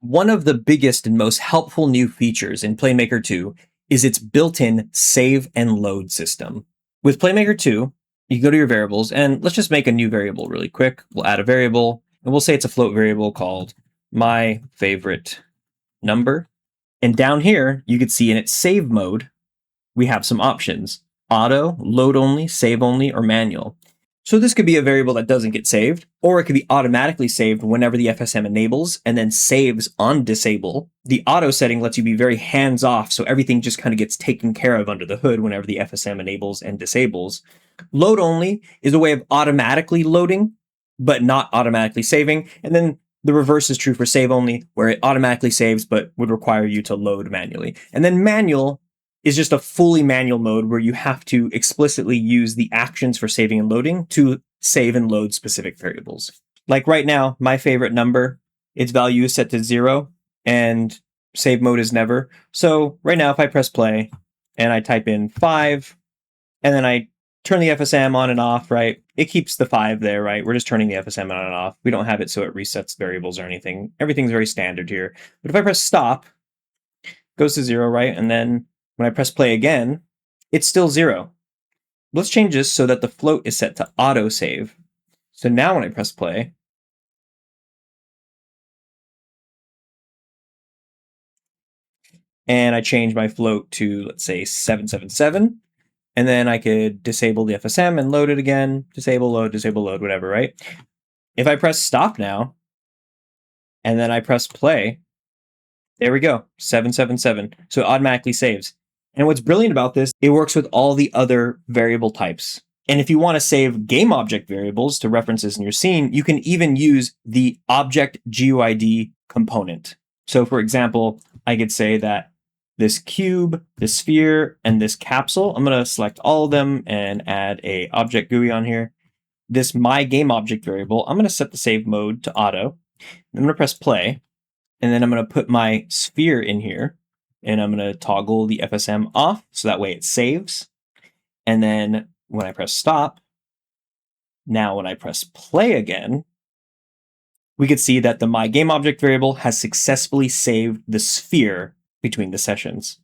One of the biggest and most helpful new features in PlayMaker 2 is its built-in save and load system. With PlayMaker 2, you go to your variables, and let's just make a new variable really quick. We'll add a variable, and we'll say it's a float variable called my favorite number. And down here, you can see in its save mode, we have some options: auto, load only, save only, or manual. So this could be a variable that doesn't get saved, or it could be automatically saved whenever the FSM enables and then saves on disable. The auto setting lets you be very hands-off, so everything just kind of gets taken care of under the hood whenever the FSM enables and disables. Load only is a way of automatically loading, but not automatically saving. And then the reverse is true for save only, where it automatically saves, but would require you to load manually. And then manual is just a fully manual mode where you have to explicitly use the actions for saving and loading to save and load specific variables. Like right now, my favorite number, its value is set to 0 and save mode is never. So right now, if I press play and I type in 5 and then I turn the FSM on and off, right? It keeps the 5 there, right? We're just turning the FSM on and off. We don't have it so it resets variables or anything. Everything's very standard here. But if I press stop, it goes to 0, right? And then when I press play again, it's still 0. Let's change this so that the float is set to auto save. So now when I press play, and I change my float to, let's say, 777, and then I could disable the FSM and load it again, disable, load, whatever, right? If I press stop now, and then I press play, there we go, 777. So it automatically saves. And what's brilliant about this, it works with all the other variable types. And if you want to save game object variables to references in your scene, you can even use the object GUID component. So for example, I could say that this cube, this sphere, and this capsule, I'm going to select all of them and add a object GUI on here. This my game object variable, I'm going to set the save mode to auto. I'm going to press play, and then I'm going to put my sphere in here. And I'm going to toggle the FSM off so that way it saves. And then when I press stop, now when I press play again, we can see that the my game object variable has successfully saved the sphere between the sessions.